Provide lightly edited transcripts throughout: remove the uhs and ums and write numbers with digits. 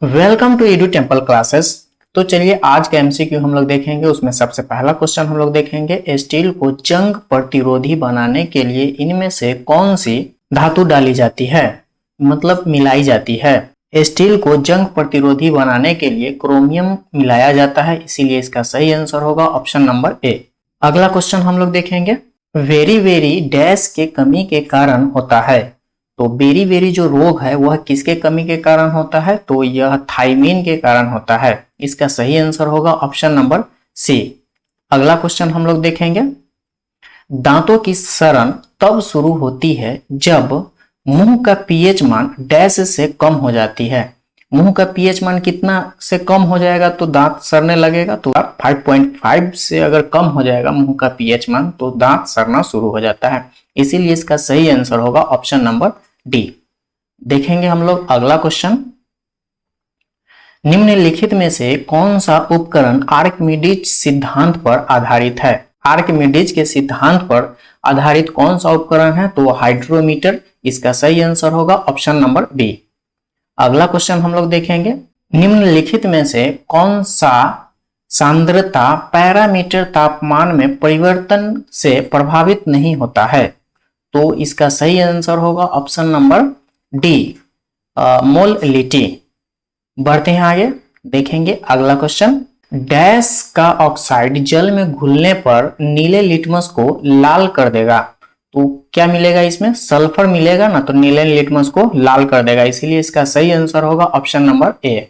Welcome to Edu Temple classes. तो चलिए आज का एमसीक्यू हम लोग देखेंगे। उसमें सबसे पहला क्वेश्चन हम लोग देखेंगे, स्टील को जंग प्रतिरोधी बनाने के लिए इनमें से कौन सी धातु डाली जाती है, मतलब मिलाई जाती है। स्टील को जंग प्रतिरोधी बनाने के लिए क्रोमियम मिलाया जाता है, इसीलिए इसका सही आंसर होगा ऑप्शन नंबर ए। अगला क्वेश्चन हम लोग देखेंगे, वेरी वेरी डैश के कमी के कारण होता है। तो बेरी बेरी जो रोग है वह किसके कमी के कारण होता है, तो यह थायमीन के कारण होता है। इसका सही आंसर होगा ऑप्शन नंबर सी। अगला क्वेश्चन हम लोग देखेंगे, दांतों की सड़न तब शुरू होती है जब मुंह का पीएच मान डैश से कम हो जाती है। मुंह का पीएच मान कितना से कम हो जाएगा तो दांत सड़ने लगेगा, तो 5.5 से अगर कम हो जाएगा मुंह का पीएच मान तो दांत सड़ना शुरू हो जाता है। इसीलिए इसका सही आंसर होगा ऑप्शन नंबर डी। देखेंगे हम लोग अगला क्वेश्चन, निम्नलिखित में से कौन सा उपकरण आर्किमिडीज सिद्धांत पर आधारित है। आर्किमिडीज के सिद्धांत पर आधारित कौन सा उपकरण है, तो हाइड्रोमीटर। इसका सही आंसर होगा ऑप्शन नंबर बी। अगला क्वेश्चन हम लोग देखेंगे, निम्नलिखित में से कौन सा सांद्रता पैरामीटर तापमान में परिवर्तन से प्रभावित नहीं होता है, तो इसका सही आंसर होगा ऑप्शन नंबर डी, मोललिटी। बढ़ते हैं आगे, देखेंगे अगला क्वेश्चन, डैश का ऑक्साइड जल में घुलने पर नीले लिटमस को लाल कर देगा। तो क्या मिलेगा इसमें, सल्फर मिलेगा ना, तो नीले लिटमस को लाल कर देगा, इसीलिए इसका सही आंसर होगा ऑप्शन नंबर ए।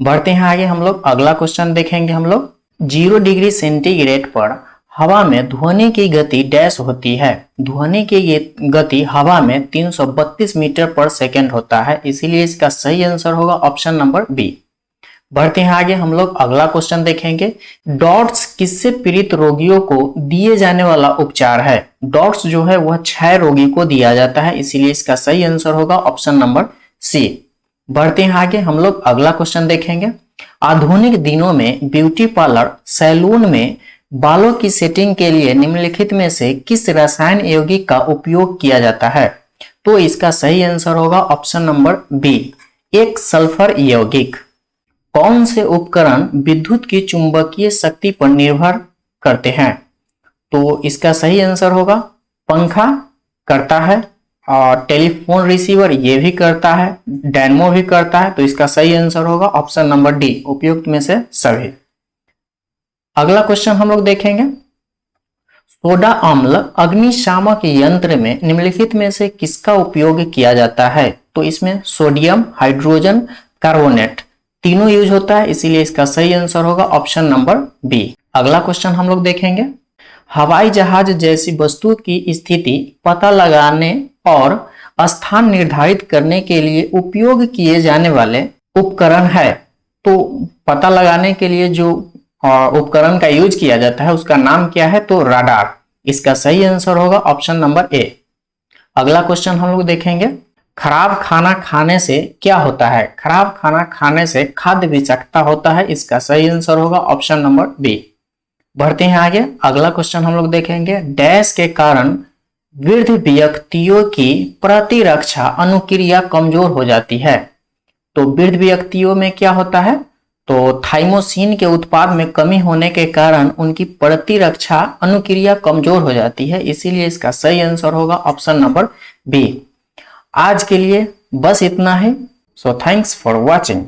बढ़ते हैं आगे हम लोग अगला क्वेश्चन देखेंगे हम लोग, 0 डिग्री सेंटीग्रेड पर हवा में ध्वनि की गति डैश होती है। ध्वनि की गति हवा में 332 मीटर पर सेकेंड होता है, इसीलिए इसका सही आंसर होगा ऑप्शन नंबर बी। बढ़ते हैं आगे हम लोग अगला क्वेश्चन देखेंगे, डॉट्स किससे पीड़ित रोगियों को दिए जाने वाला उपचार है। डॉट्स जो है वह क्षय रोगी को दिया जाता है, इसीलिए इसका सही आंसर होगा ऑप्शन नंबर सी। बढ़ते हैं आगे हम लोग अगला क्वेश्चन देखेंगे, आधुनिक दिनों में ब्यूटी पार्लर सैलून में बालों की सेटिंग के लिए निम्नलिखित में से किस रसायन यौगिक का उपयोग किया जाता है, तो इसका सही आंसर होगा ऑप्शन नंबर बी, एक सल्फर यौगिक। कौन से उपकरण विद्युत की चुंबकीय शक्ति पर निर्भर करते हैं, तो इसका सही आंसर होगा पंखा करता है, और टेलीफोन रिसीवर ये भी करता है, डायनमो भी करता है, तो इसका सही आंसर होगा ऑप्शन नंबर डी, उपयुक्त में से सभी। अगला क्वेश्चन हम लोग देखेंगे, सोडा अम्ल अग्निशामक यंत्र में निम्नलिखित में से किसका उपयोग किया जाता है, तो इसमें सोडियम हाइड्रोजन कार्बोनेट तीनों यूज होता है, इसीलिए इसका सही आंसर होगा ऑप्शन नंबर बी। अगला क्वेश्चन हम लोग देखेंगे, हवाई जहाज जैसी वस्तु की स्थिति पता लगाने और स्थान निर्धारित करने के लिए उपयोग किए जाने वाले उपकरण है। तो पता लगाने के लिए जो उपकरण का यूज किया जाता है उसका नाम क्या है, तो राडार। इसका सही आंसर होगा ऑप्शन नंबर ए। अगला क्वेश्चन हम लोग देखेंगे, खराब खाना खाने से क्या होता है। खराब खाना खाने से खाद्य विषाक्तता होता है, इसका सही आंसर होगा ऑप्शन नंबर बी। बढ़ते हैं आगे अगला क्वेश्चन हम लोग देखेंगे, डैश के कारण वृद्ध व्यक्तियों की प्रतिरक्षा अनुक्रिया कमजोर हो जाती है। तो वृद्ध व्यक्तियों में क्या होता है, तो थाइमोसिन के उत्पाद में कमी होने के कारण उनकी प्रतिरक्षा अनुक्रिया कमजोर हो जाती है, इसीलिए इसका सही आंसर होगा ऑप्शन नंबर बी। आज के लिए बस इतना ही। So thanks for watching.